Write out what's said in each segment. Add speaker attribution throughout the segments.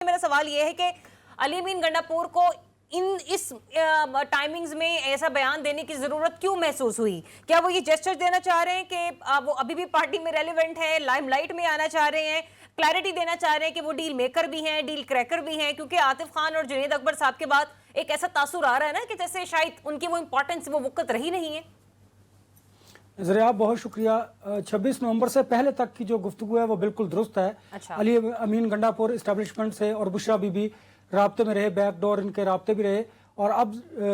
Speaker 1: मेरा सवाल ये है कि अली अमीन गंडापुर को इस टाइमिंग्स में ऐसा बयान देने की जरूरत क्यों महसूस हुई? क्या वो ये जेस्चर देना चाह रहे हैं कि वो अभी भी पार्टी में रेलेवेंट है, लाइमलाइट में आना चाह रहे हैं, क्लैरिटी देना चाह रहे हैं कि वो डील मेकर भी हैं, डील क्रैकर भी हैं? क्योंकि आतिफ खान और जुनैद अकबर साहब के बाद एक ऐसा तासुर आ रहा है ना कि जैसे शायद उनकी वो इंपॉर्टेंस वो वक्त रही नहीं है।
Speaker 2: ज़रिया बहुत शुक्रिया। 26 नवंबर से पहले तक की जो गुफ्तगू है वो बिल्कुल दुरुस्त है।
Speaker 1: अच्छा।
Speaker 2: अली अमीन गंडापुर इस्टेब्लिशमेंट से और बुशरा बीबी राब्ते में रहे, बैकडोर इनके राब्ते भी रहे, और अब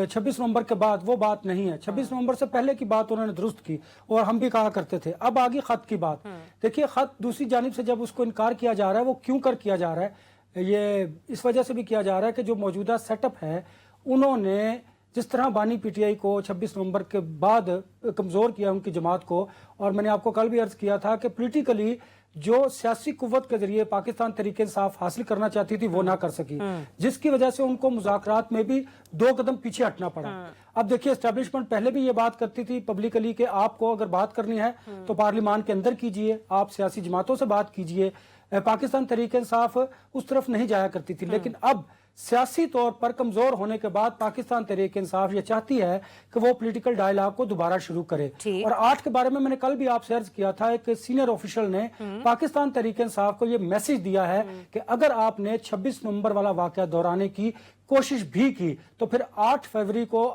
Speaker 2: 26 नवंबर के बाद वो बात नहीं है। 26 नवंबर से पहले की बात उन्होंने दुरुस्त की और हम भी कहा करते थे। अब आगे खत की बात। देखिए, खत दूसरी जानिब से जब उसको इनकार किया जा रहा है, वो क्यों कर किया जा रहा है, ये इस वजह से भी किया जा रहा है कि जो मौजूदा सेटअप है, उन्होंने जिस तरह बानी पीटीआई को 26 नवंबर के बाद कमज़ोर किया उनकी जमात को, और मैंने आपको कल भी अर्ज किया था कि पॉलिटिकली जो सियासी कुव्वत के जरिए पाकिस्तान तरीके इंसाफ हासिल करना चाहती थी वो ना कर सकी, जिसकी वजह से उनको मुज़ाकरात में भी 2 कदम पीछे हटना पड़ा। अब देखिए, एस्टेब्लिशमेंट पहले भी ये बात करती थी पब्लिकली कि आपको अगर बात करनी है तो पार्लियामान के अंदर कीजिए, आप सियासी जमातों से बात कीजिए। पाकिस्तान तरीके इंसाफ उस तरफ नहीं जाया करती थी, लेकिन अब सियासी तौर पर कमजोर होने के बाद पाकिस्तान तहरीक इंसाफ ये चाहती है कि वो पॉलिटिकल डायलॉग को दोबारा शुरू करे। और 8 के बारे में मैंने कल भी आपसे अर्ज किया था, एक सीनियर ऑफिशियल ने पाकिस्तान तहरीक इंसाफ को ये मैसेज दिया है कि अगर आपने 26 नवंबर वाला वाकया दोहराने की कोशिश भी की तो फिर 8 फरवरी को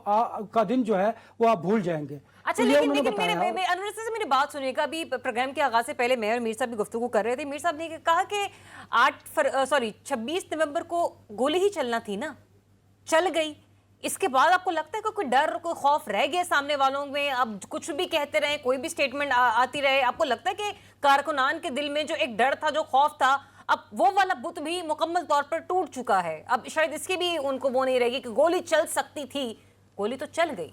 Speaker 2: का दिन जो है वो आप भूल जाएंगे।
Speaker 1: अच्छा, लेकिन मेरे अनुराग से मेरी बात सुनिएगा। अभी प्रोग्राम के आगाज से पहले मैं और मीर साहब भी गुफ्तगू कर रहे थे। मीर साहब ने कहा कि 26 नवंबर को गोली ही चलना थी ना, चल गई। इसके बाद आपको लगता है कि कोई डर, कोई खौफ रह गया सामने वालों में? अब कुछ भी कहते रहे, कोई भी स्टेटमेंट आती रहे, आपको लगता है कि कारकुनान के दिल में जो एक डर था, जो खौफ था, अब वो वाला बुत भी मुकम्मल तौर पर टूट चुका है? अब शायद इसकी भी उनको वो नहीं रहेगी कि गोली चल सकती थी, गोली तो चल गई।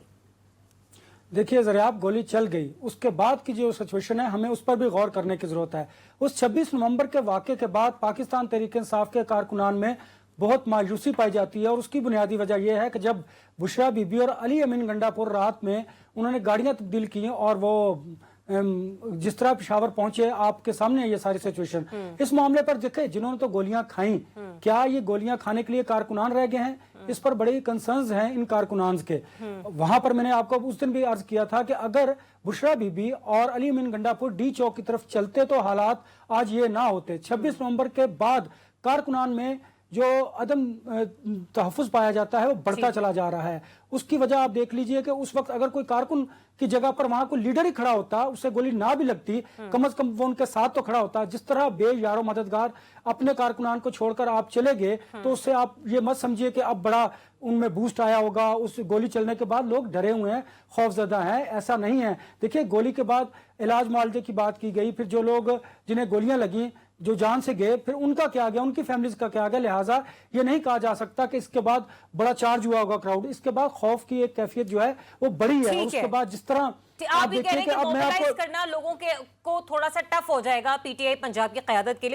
Speaker 2: देखिए जरा, आप गोली चल गई, उसके बाद की जो सिचुएशन है हमें उस पर भी गौर करने की जरूरत है। उस 26 नवंबर के वाक़े के बाद पाकिस्तान तहरीक इंसाफ के कारकुनान में बहुत मायूसी पाई जाती है, और उसकी बुनियादी वजह यह है कि जब बुशरा बीबी और अली अमीन गंडापुर रात में उन्होंने गाड़ियां तब्दील की और वो जिस तरह पेशावर पहुंचे, आपके सामने ये सारी सिचुएशन। इस मामले पर देखे, जिन्होंने तो गोलियां खाई, क्या ये गोलियां खाने के लिए कारकुनान रह गए हैं? इस पर बड़े कंसर्न्स हैं इन कारकुनान के। वहां पर मैंने आपको उस दिन भी अर्ज किया था कि अगर बुशरा बीबी और अली अमीन गंडापुर डी चौक की तरफ चलते तो हालात आज ये ना होते। 26 नवंबर के बाद कारकुनान में जो अदम तहफ़्फ़ुज़ पाया जाता है वो बढ़ता चला जा रहा है। उसकी वजह आप देख लीजिए कि उस वक्त अगर कोई कारकुन की जगह पर वहां कोई लीडर ही खड़ा होता, उससे गोली ना भी लगती, कम अज कम वो उनके साथ तो खड़ा होता। जिस तरह बेयारो मददगार अपने कारकुनान को छोड़कर आप चले गए, तो उससे आप ये मत समझिए कि अब बड़ा उनमें बूस्ट आया होगा। उस गोली चलने के बाद लोग डरे हुए हैं, खौफजदा हैं, ऐसा नहीं है। देखिए, गोली के बाद इलाज मुआवजे की बात की गई, फिर जो लोग जिन्हें गोलियां लगी, जो जान से गए, फिर उनका क्या गया, उनकी फैमिलीज का क्या गया। लिहाजा ये नहीं कहा जा सकता कि इसके बाद बड़ा चार्ज हुआ होगा क्राउड। इसके बाद खौफ की एक कैफियत जो है वो बड़ी है। उसके बाद जिस तरह
Speaker 1: आप भी कह रहे हैं कि मोबिलाइज करना लोगों के को थोड़ा सा टफ हो जाएगा पीटीआई पंजाब की क़यादत के लिए।